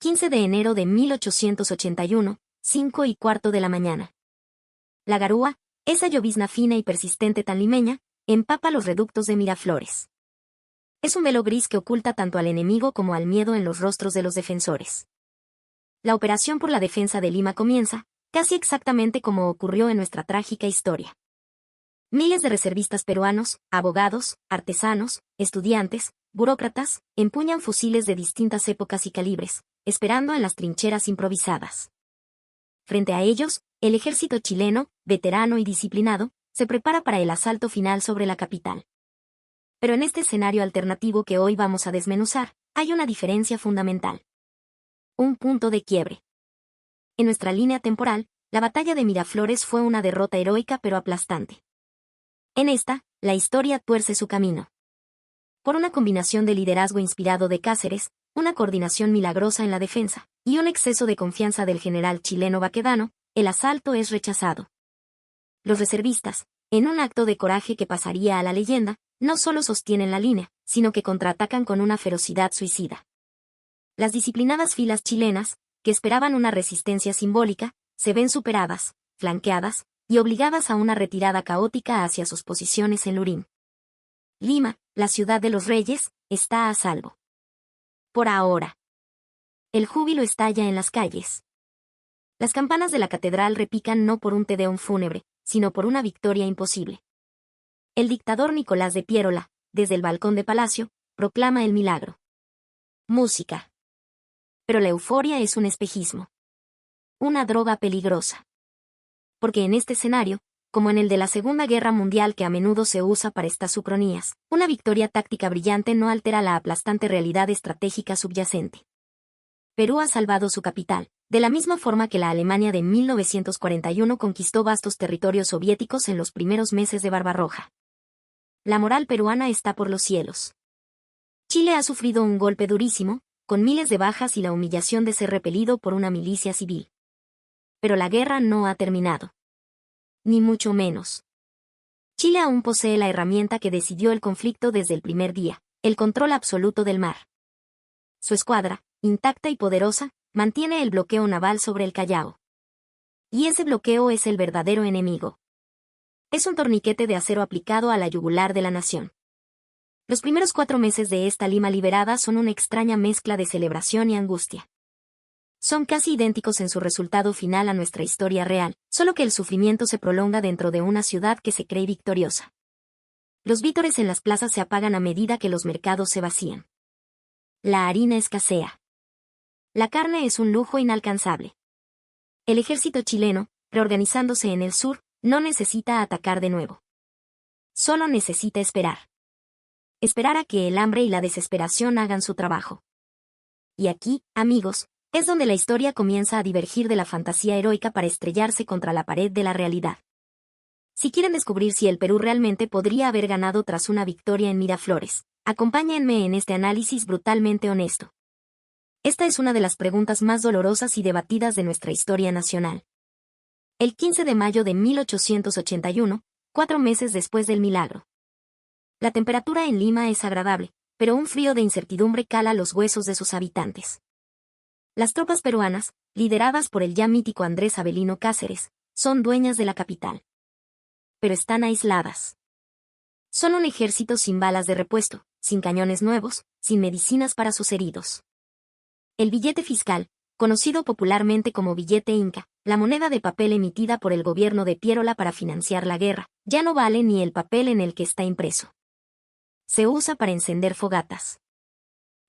15 de enero de 1881, 5:15 de la mañana. La garúa, esa llovizna fina y persistente tan limeña, empapa los reductos de Miraflores. Es un velo gris que oculta tanto al enemigo como al miedo en los rostros de los defensores. La operación por la defensa de Lima comienza, casi exactamente como ocurrió en nuestra trágica historia. Miles de reservistas peruanos, abogados, artesanos, estudiantes, burócratas, empuñan fusiles de distintas épocas y calibres, esperando en las trincheras improvisadas. Frente a ellos, el ejército chileno, veterano y disciplinado, se prepara para el asalto final sobre la capital. Pero en este escenario alternativo que hoy vamos a desmenuzar, hay una diferencia fundamental. Un punto de quiebre. En nuestra línea temporal, la batalla de Miraflores fue una derrota heroica pero aplastante. En esta, la historia tuerce su camino. Por una combinación de liderazgo inspirado de Cáceres, una coordinación milagrosa en la defensa, y un exceso de confianza del general chileno Baquedano, el asalto es rechazado. Los reservistas, en un acto de coraje que pasaría a la leyenda, no solo sostienen la línea, sino que contraatacan con una ferocidad suicida. Las disciplinadas filas chilenas, que esperaban una resistencia simbólica, se ven superadas, flanqueadas, y obligadas a una retirada caótica hacia sus posiciones en Lurín. Lima, la ciudad de los reyes, está a salvo. Por ahora. El júbilo estalla en las calles. Las campanas de la catedral repican no por un Te Deum fúnebre, sino por una victoria imposible. El dictador Nicolás de Piérola, desde el balcón de Palacio, proclama el milagro. Música. Pero la euforia es un espejismo. Una droga peligrosa. Porque en este escenario, como en el de la Segunda Guerra Mundial que a menudo se usa para estas ucronías, una victoria táctica brillante no altera la aplastante realidad estratégica subyacente. Perú ha salvado su capital, de la misma forma que la Alemania de 1941 conquistó vastos territorios soviéticos en los primeros meses de Barbarroja. La moral peruana está por los cielos. Chile ha sufrido un golpe durísimo, con miles de bajas y la humillación de ser repelido por una milicia civil. Pero la guerra no ha terminado. Ni mucho menos. Chile aún posee la herramienta que decidió el conflicto desde el primer día, el control absoluto del mar. Su escuadra, intacta y poderosa, mantiene el bloqueo naval sobre el Callao. Y ese bloqueo es el verdadero enemigo. Es un torniquete de acero aplicado a la yugular de la nación. Los primeros 4 meses de esta Lima liberada son una extraña mezcla de celebración y angustia. Son casi idénticos en su resultado final a nuestra historia real, solo que el sufrimiento se prolonga dentro de una ciudad que se cree victoriosa. Los vítores en las plazas se apagan a medida que los mercados se vacían. La harina escasea. La carne es un lujo inalcanzable. El ejército chileno, reorganizándose en el sur, no necesita atacar de nuevo. Solo necesita esperar. Esperar a que el hambre y la desesperación hagan su trabajo. Y aquí, amigos, es donde la historia comienza a divergir de la fantasía heroica para estrellarse contra la pared de la realidad. Si quieren descubrir si el Perú realmente podría haber ganado tras una victoria en Miraflores, acompáñenme en este análisis brutalmente honesto. Esta es una de las preguntas más dolorosas y debatidas de nuestra historia nacional. El 15 de mayo de 1881, 4 meses después del milagro. La temperatura en Lima es agradable, pero un frío de incertidumbre cala los huesos de sus habitantes. Las tropas peruanas, lideradas por el ya mítico Andrés Avelino Cáceres, son dueñas de la capital. Pero están aisladas. Son un ejército sin balas de repuesto, sin cañones nuevos, sin medicinas para sus heridos. El billete fiscal, conocido popularmente como billete inca, la moneda de papel emitida por el gobierno de Piérola para financiar la guerra, ya no vale ni el papel en el que está impreso. Se usa para encender fogatas.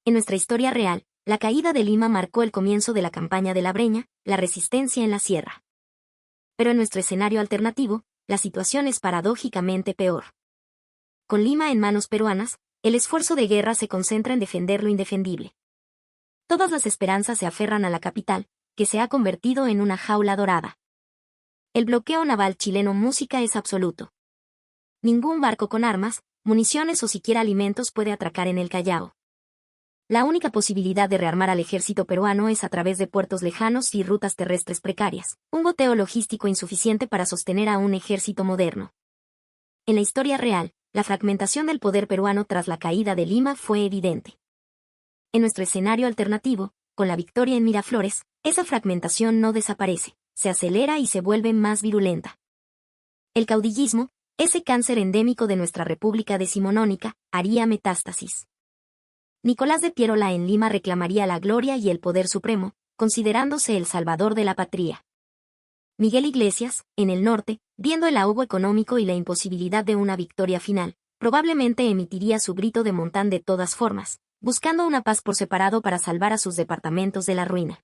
En nuestra historia real, la caída de Lima marcó el comienzo de la campaña de la Breña, la resistencia en la sierra. Pero en nuestro escenario alternativo, la situación es paradójicamente peor. Con Lima en manos peruanas, el esfuerzo de guerra se concentra en defender lo indefendible. Todas las esperanzas se aferran a la capital, que se ha convertido en una jaula dorada. El bloqueo naval chileno música es absoluto. Ningún barco con armas, municiones o siquiera alimentos puede atracar en el Callao. La única posibilidad de rearmar al ejército peruano es a través de puertos lejanos y rutas terrestres precarias, un goteo logístico insuficiente para sostener a un ejército moderno. En la historia real, la fragmentación del poder peruano tras la caída de Lima fue evidente. En nuestro escenario alternativo, con la victoria en Miraflores, esa fragmentación no desaparece, se acelera y se vuelve más virulenta. El caudillismo, ese cáncer endémico de nuestra república decimonónica, haría metástasis. Nicolás de Piérola en Lima reclamaría la gloria y el poder supremo, considerándose el salvador de la patria. Miguel Iglesias, en el norte, viendo el ahogo económico y la imposibilidad de una victoria final, probablemente emitiría su grito de Montán de todas formas, buscando una paz por separado para salvar a sus departamentos de la ruina.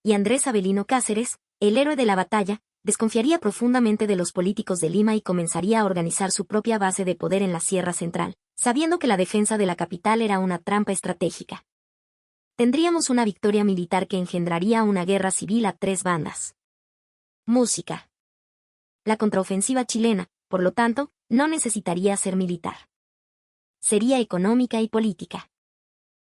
Y Andrés Avelino Cáceres, el héroe de la batalla, desconfiaría profundamente de los políticos de Lima y comenzaría a organizar su propia base de poder en la Sierra Central, sabiendo que la defensa de la capital era una trampa estratégica. Tendríamos una victoria militar que engendraría una guerra civil a tres bandas. Música. La contraofensiva chilena, por lo tanto, no necesitaría ser militar. Sería económica y política.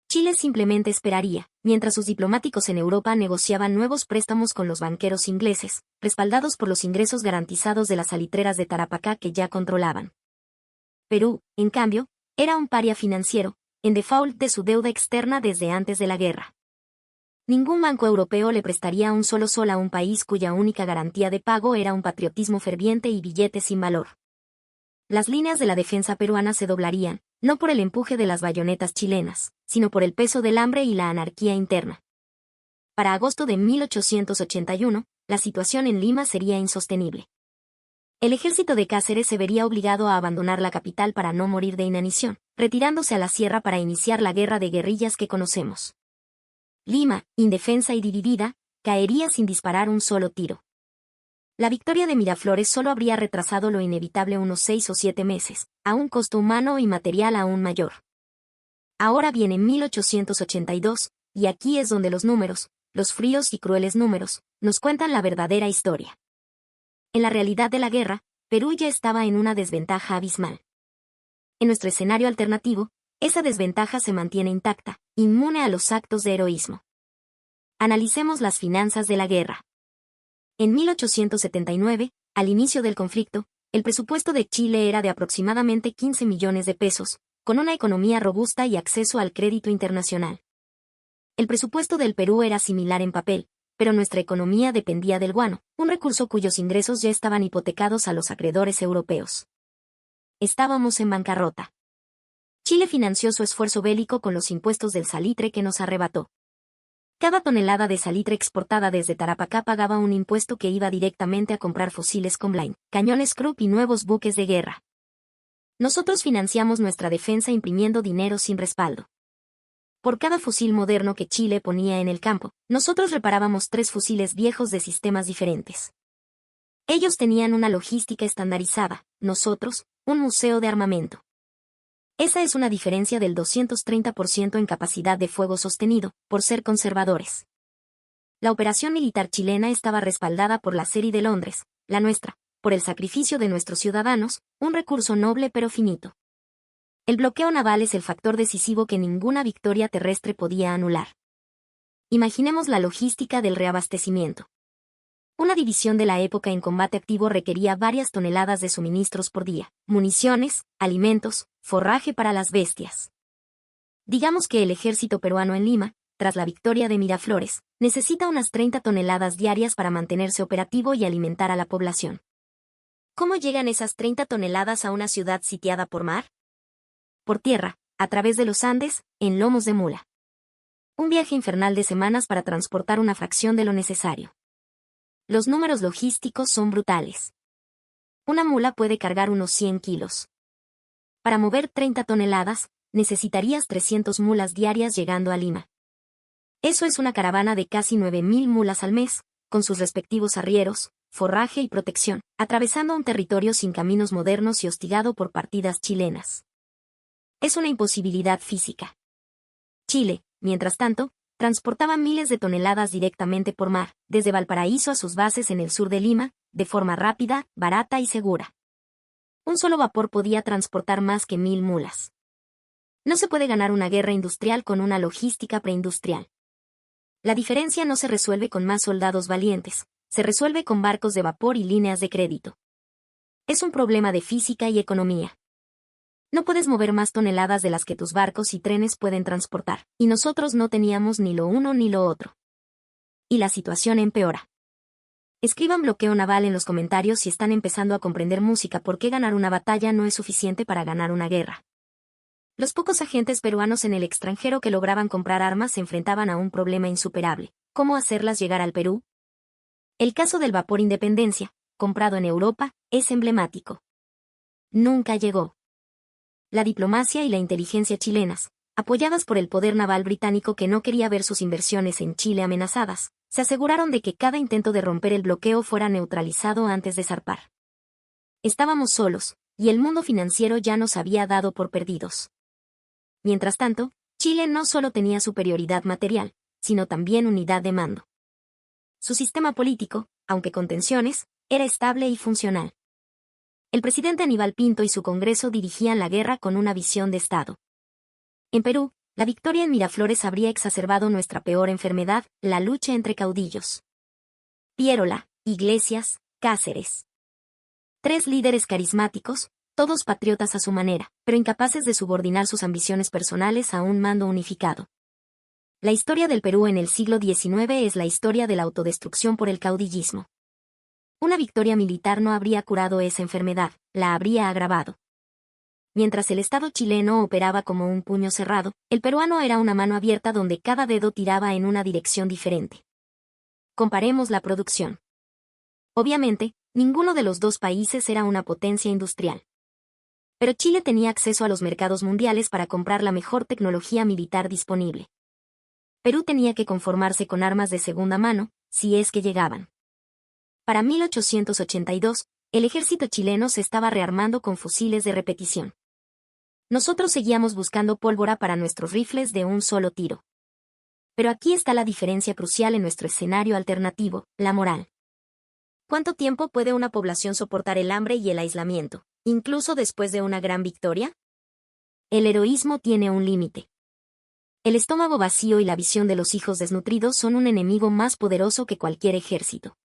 Chile simplemente esperaría, mientras sus diplomáticos en Europa negociaban nuevos préstamos con los banqueros ingleses, respaldados por los ingresos garantizados de las salitreras de Tarapacá que ya controlaban. Perú, en cambio, era un paria financiero, en default de su deuda externa desde antes de la guerra. Ningún banco europeo le prestaría un solo sol a un país cuya única garantía de pago era un patriotismo ferviente y billetes sin valor. Las líneas de la defensa peruana se doblarían, no por el empuje de las bayonetas chilenas, sino por el peso del hambre y la anarquía interna. Para agosto de 1881, la situación en Lima sería insostenible. El ejército de Cáceres se vería obligado a abandonar la capital para no morir de inanición, retirándose a la sierra para iniciar la guerra de guerrillas que conocemos. Lima, indefensa y dividida, caería sin disparar un solo tiro. La victoria de Miraflores solo habría retrasado lo inevitable unos 6 o 7 meses, a un costo humano y material aún mayor. Ahora viene 1882, y aquí es donde los números, los fríos y crueles números, nos cuentan la verdadera historia. En la realidad de la guerra, Perú ya estaba en una desventaja abismal. En nuestro escenario alternativo, esa desventaja se mantiene intacta, inmune a los actos de heroísmo. Analicemos las finanzas de la guerra. En 1879, al inicio del conflicto, el presupuesto de Chile era de aproximadamente 15 millones de pesos, con una economía robusta y acceso al crédito internacional. El presupuesto del Perú era similar en papel, pero nuestra economía dependía del guano, un recurso cuyos ingresos ya estaban hipotecados a los acreedores europeos. Estábamos en bancarrota. Chile financió su esfuerzo bélico con los impuestos del salitre que nos arrebató. Cada tonelada de salitre exportada desde Tarapacá pagaba un impuesto que iba directamente a comprar fusiles Combline, cañones Krupp y nuevos buques de guerra. Nosotros financiamos nuestra defensa imprimiendo dinero sin respaldo. Por cada fusil moderno que Chile ponía en el campo, nosotros reparábamos 3 fusiles viejos de sistemas diferentes. Ellos tenían una logística estandarizada, nosotros, un museo de armamento. Esa es una diferencia del 230% en capacidad de fuego sostenido, por ser conservadores. La operación militar chilena estaba respaldada por la serie de Londres, la nuestra, por el sacrificio de nuestros ciudadanos, un recurso noble pero finito. El bloqueo naval es el factor decisivo que ninguna victoria terrestre podía anular. Imaginemos la logística del reabastecimiento. Una división de la época en combate activo requería varias toneladas de suministros por día, municiones, alimentos, forraje para las bestias. Digamos que el ejército peruano en Lima, tras la victoria de Miraflores, necesita unas 30 toneladas diarias para mantenerse operativo y alimentar a la población. ¿Cómo llegan esas 30 toneladas a una ciudad sitiada por mar? Por tierra, a través de los Andes, en lomos de mula. Un viaje infernal de semanas para transportar una fracción de lo necesario. Los números logísticos son brutales. Una mula puede cargar unos 100 kilos. Para mover 30 toneladas, necesitarías 300 mulas diarias llegando a Lima. Eso es una caravana de casi 9.000 mulas al mes, con sus respectivos arrieros, forraje y protección, atravesando un territorio sin caminos modernos y hostigado por partidas chilenas. Es una imposibilidad física. Chile, mientras tanto, transportaba miles de toneladas directamente por mar, desde Valparaíso a sus bases en el sur de Lima, de forma rápida, barata y segura. Un solo vapor podía transportar más que 1.000 mulas. No se puede ganar una guerra industrial con una logística preindustrial. La diferencia no se resuelve con más soldados valientes, se resuelve con barcos de vapor y líneas de crédito. Es un problema de física y economía. No puedes mover más toneladas de las que tus barcos y trenes pueden transportar, y nosotros no teníamos ni lo uno ni lo otro. Y la situación empeora. Escriban bloqueo naval en los comentarios si están empezando a comprender música por qué ganar una batalla no es suficiente para ganar una guerra. Los pocos agentes peruanos en el extranjero que lograban comprar armas se enfrentaban a un problema insuperable: ¿cómo hacerlas llegar al Perú? El caso del vapor Independencia, comprado en Europa, es emblemático. Nunca llegó. La diplomacia y la inteligencia chilenas, apoyadas por el poder naval británico que no quería ver sus inversiones en Chile amenazadas, se aseguraron de que cada intento de romper el bloqueo fuera neutralizado antes de zarpar. Estábamos solos, y el mundo financiero ya nos había dado por perdidos. Mientras tanto, Chile no solo tenía superioridad material, sino también unidad de mando. Su sistema político, aunque con tensiones, era estable y funcional. El presidente Aníbal Pinto y su Congreso dirigían la guerra con una visión de Estado. En Perú, la victoria en Miraflores habría exacerbado nuestra peor enfermedad, la lucha entre caudillos. Piérola, Iglesias, Cáceres. 3 líderes carismáticos, todos patriotas a su manera, pero incapaces de subordinar sus ambiciones personales a un mando unificado. La historia del Perú en el siglo XIX es la historia de la autodestrucción por el caudillismo. Una victoria militar no habría curado esa enfermedad, la habría agravado. Mientras el Estado chileno operaba como un puño cerrado, el peruano era una mano abierta donde cada dedo tiraba en una dirección diferente. Comparemos la producción. Obviamente, ninguno de los dos países era una potencia industrial. Pero Chile tenía acceso a los mercados mundiales para comprar la mejor tecnología militar disponible. Perú tenía que conformarse con armas de segunda mano, si es que llegaban. Para 1882, el ejército chileno se estaba rearmando con fusiles de repetición. Nosotros seguíamos buscando pólvora para nuestros rifles de un solo tiro. Pero aquí está la diferencia crucial en nuestro escenario alternativo: la moral. ¿Cuánto tiempo puede una población soportar el hambre y el aislamiento, incluso después de una gran victoria? El heroísmo tiene un límite. El estómago vacío y la visión de los hijos desnutridos son un enemigo más poderoso que cualquier ejército.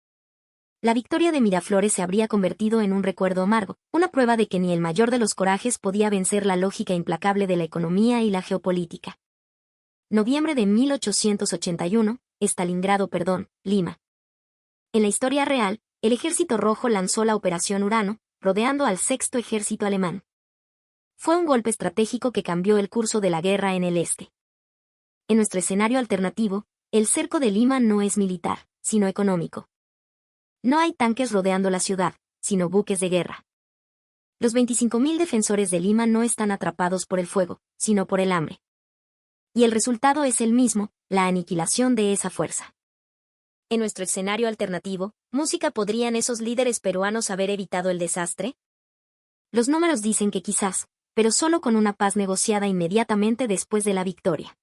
La victoria de Miraflores se habría convertido en un recuerdo amargo, una prueba de que ni el mayor de los corajes podía vencer la lógica implacable de la economía y la geopolítica. Noviembre de 1881, Lima. En la historia real, el Ejército Rojo lanzó la Operación Urano, rodeando al Sexto Ejército Alemán. Fue un golpe estratégico que cambió el curso de la guerra en el este. En nuestro escenario alternativo, el cerco de Lima no es militar, sino económico. No hay tanques rodeando la ciudad, sino buques de guerra. Los 25.000 defensores de Lima no están atrapados por el fuego, sino por el hambre. Y el resultado es el mismo: la aniquilación de esa fuerza. En nuestro escenario alternativo, ¿música podrían esos líderes peruanos haber evitado el desastre? Los números dicen que quizás, pero solo con una paz negociada inmediatamente después de la victoria.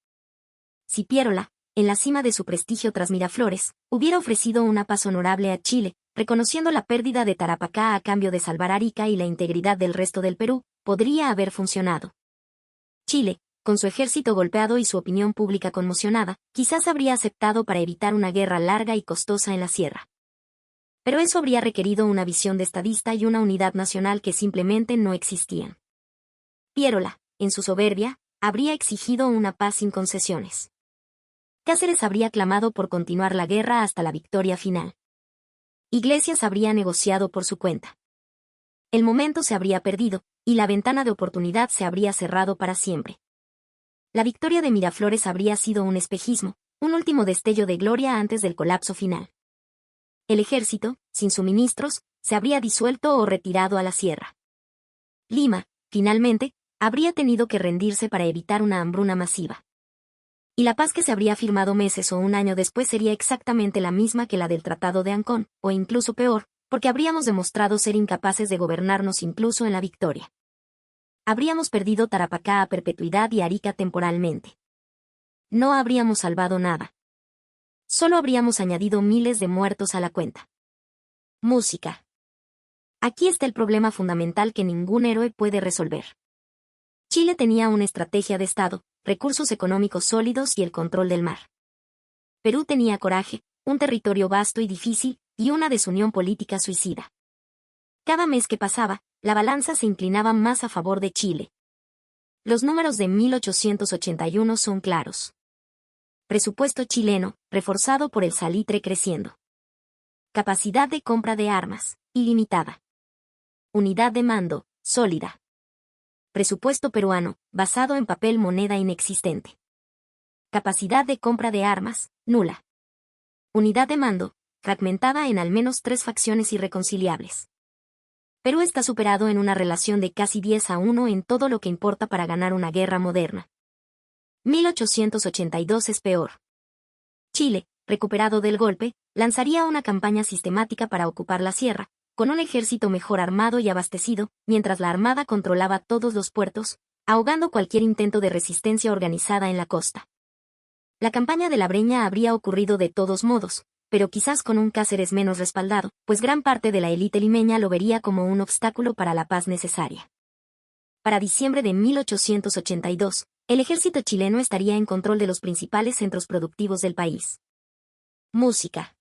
Si Piérola, en la cima de su prestigio tras Miraflores, hubiera ofrecido una paz honorable a Chile, reconociendo la pérdida de Tarapacá a cambio de salvar Arica y la integridad del resto del Perú, podría haber funcionado. Chile, con su ejército golpeado y su opinión pública conmocionada, quizás habría aceptado para evitar una guerra larga y costosa en la sierra. Pero eso habría requerido una visión de estadista y una unidad nacional que simplemente no existían. Piérola, en su soberbia, habría exigido una paz sin concesiones. Cáceres habría clamado por continuar la guerra hasta la victoria final. Iglesias habría negociado por su cuenta. El momento se habría perdido, y la ventana de oportunidad se habría cerrado para siempre. La victoria de Miraflores habría sido un espejismo, un último destello de gloria antes del colapso final. El ejército, sin suministros, se habría disuelto o retirado a la sierra. Lima, finalmente, habría tenido que rendirse para evitar una hambruna masiva. Y la paz que se habría firmado meses o un año después sería exactamente la misma que la del Tratado de Ancón, o incluso peor, porque habríamos demostrado ser incapaces de gobernarnos incluso en la victoria. Habríamos perdido Tarapacá a perpetuidad y Arica temporalmente. No habríamos salvado nada. Solo habríamos añadido miles de muertos a la cuenta. Música. Aquí está el problema fundamental que ningún héroe puede resolver. Chile tenía una estrategia de Estado, recursos económicos sólidos y el control del mar. Perú tenía coraje, un territorio vasto y difícil, y una desunión política suicida. Cada mes que pasaba, la balanza se inclinaba más a favor de Chile. los números de 1881 son claros. Presupuesto chileno, reforzado por el salitre creciendo. Capacidad de compra de armas, ilimitada. Unidad de mando, sólida. Presupuesto peruano, basado en papel moneda inexistente. Capacidad de compra de armas, nula. Unidad de mando, fragmentada en al menos 3 facciones irreconciliables. Perú está superado en una relación de casi 10-1 en todo lo que importa para ganar una guerra moderna. 1882 es peor. Chile, recuperado del golpe, lanzaría una campaña sistemática para ocupar la sierra, con un ejército mejor armado y abastecido, mientras la Armada controlaba todos los puertos, ahogando cualquier intento de resistencia organizada en la costa. La campaña de la Breña habría ocurrido de todos modos, pero quizás con un Cáceres menos respaldado, pues gran parte de la élite limeña lo vería como un obstáculo para la paz necesaria. Para diciembre de 1882, el ejército chileno estaría en control de los principales centros productivos del país. Música.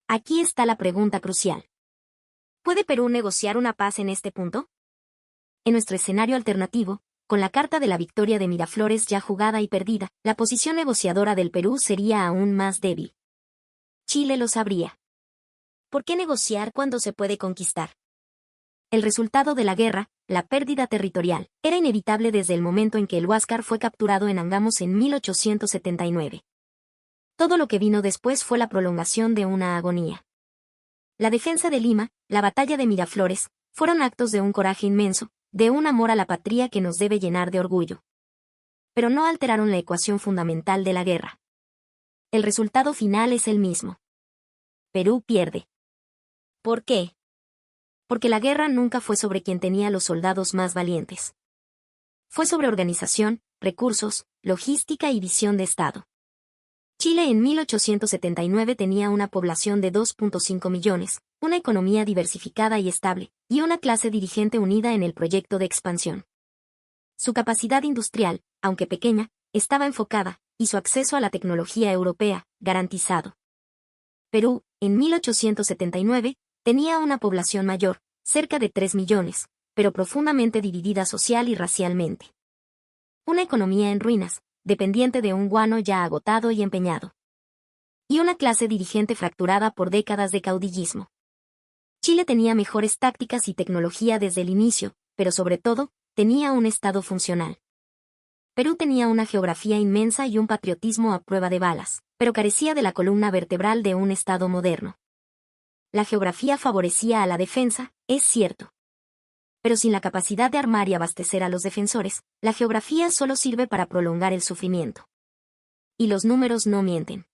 Aquí está la pregunta crucial. ¿Puede Perú negociar una paz en este punto? En nuestro escenario alternativo, con la carta de la victoria de Miraflores ya jugada y perdida, la posición negociadora del Perú sería aún más débil. Chile lo sabría. ¿Por qué negociar cuando se puede conquistar? El resultado de la guerra, la pérdida territorial, era inevitable desde el momento en que el Huáscar fue capturado en Angamos en 1879. Todo lo que vino después fue la prolongación de una agonía. La defensa de Lima, la batalla de Miraflores, fueron actos de un coraje inmenso, de un amor a la patria que nos debe llenar de orgullo. Pero no alteraron la ecuación fundamental de la guerra. El resultado final es el mismo. Perú pierde. ¿Por qué? Porque la guerra nunca fue sobre quien tenía los soldados más valientes. Fue sobre organización, recursos, logística y visión de Estado. Chile en 1879 tenía una población de 2.5 millones, una economía diversificada y estable, y una clase dirigente unida en el proyecto de expansión. Su capacidad industrial, aunque pequeña, estaba enfocada, y su acceso a la tecnología europea, garantizado. Perú, en 1879, tenía una población mayor, cerca de 3 millones, pero profundamente dividida social y racialmente. Una economía en ruinas, dependiente de un guano ya agotado y empeñado. Y una clase dirigente fracturada por décadas de caudillismo. Chile tenía mejores tácticas y tecnología desde el inicio, pero sobre todo, tenía un Estado funcional. Perú tenía una geografía inmensa y un patriotismo a prueba de balas, pero carecía de la columna vertebral de un Estado moderno. La geografía favorecía a la defensa, es cierto. Pero sin la capacidad de armar y abastecer a los defensores, la geografía solo sirve para prolongar el sufrimiento. Y los números no mienten.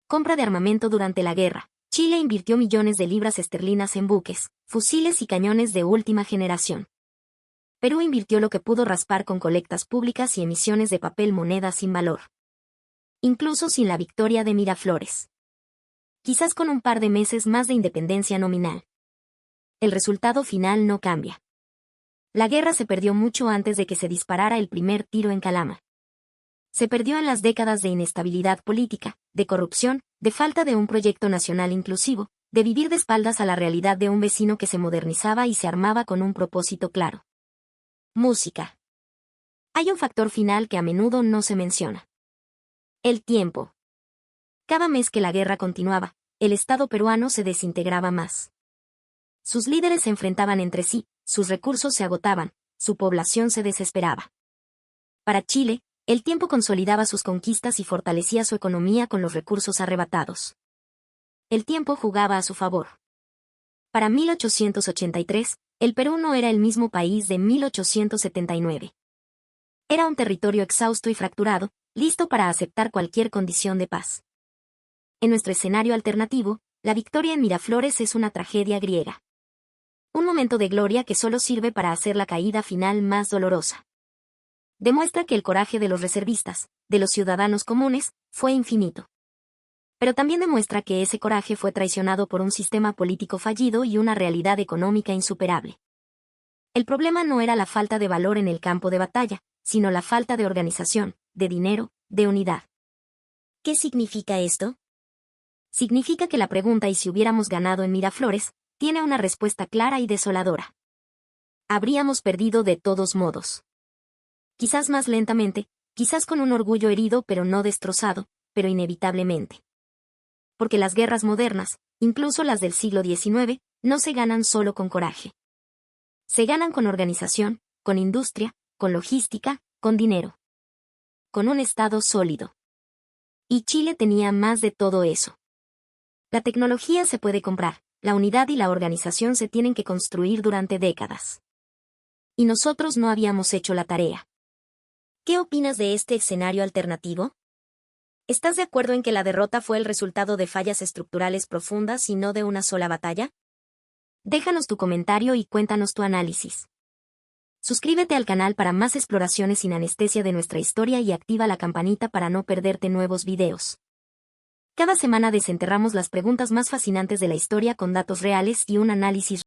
Compra de armamento durante la guerra. Chile invirtió millones de libras esterlinas en buques, fusiles y cañones de última generación. Perú invirtió lo que pudo raspar con colectas públicas y emisiones de papel moneda sin valor. Incluso sin la victoria de Miraflores. Quizás con un par de meses más de independencia nominal. El resultado final no cambia. La guerra se perdió mucho antes de que se disparara el primer tiro en Calama. Se perdió en las décadas de inestabilidad política, de corrupción, de falta de un proyecto nacional inclusivo, de vivir de espaldas a la realidad de un vecino que se modernizaba y se armaba con un propósito claro. Música. Hay un factor final que a menudo no se menciona. El tiempo. Cada mes que la guerra continuaba, el Estado peruano se desintegraba más. Sus líderes se enfrentaban entre sí, sus recursos se agotaban, su población se desesperaba. Para Chile, el tiempo consolidaba sus conquistas y fortalecía su economía con los recursos arrebatados. El tiempo jugaba a su favor. Para 1883, el Perú no era el mismo país de 1879. Era un territorio exhausto y fracturado, listo para aceptar cualquier condición de paz. En nuestro escenario alternativo, la victoria en Miraflores es una tragedia griega. Un momento de gloria que solo sirve para hacer la caída final más dolorosa. Demuestra que el coraje de los reservistas, de los ciudadanos comunes, fue infinito. Pero también demuestra que ese coraje fue traicionado por un sistema político fallido y una realidad económica insuperable. El problema no era la falta de valor en el campo de batalla, sino la falta de organización, de dinero, de unidad. ¿Qué significa esto? Significa que la pregunta ¿y si hubiéramos ganado en Miraflores? Tiene una respuesta clara y desoladora. Habríamos perdido de todos modos. Quizás más lentamente, quizás con un orgullo herido pero no destrozado, pero inevitablemente. Porque las guerras modernas, incluso las del siglo XIX, no se ganan solo con coraje. Se ganan con organización, con industria, con logística, con dinero. Con un Estado sólido. Y Chile tenía más de todo eso. La tecnología se puede comprar, la unidad y la organización se tienen que construir durante décadas. Y nosotros no habíamos hecho la tarea. ¿Qué opinas de este escenario alternativo? ¿Estás de acuerdo en que la derrota fue el resultado de fallas estructurales profundas y no de una sola batalla? Déjanos tu comentario y cuéntanos tu análisis. Suscríbete al canal para más exploraciones sin anestesia de nuestra historia y activa la campanita para no perderte nuevos videos. Cada semana desenterramos las preguntas más fascinantes de la historia con datos reales y un análisis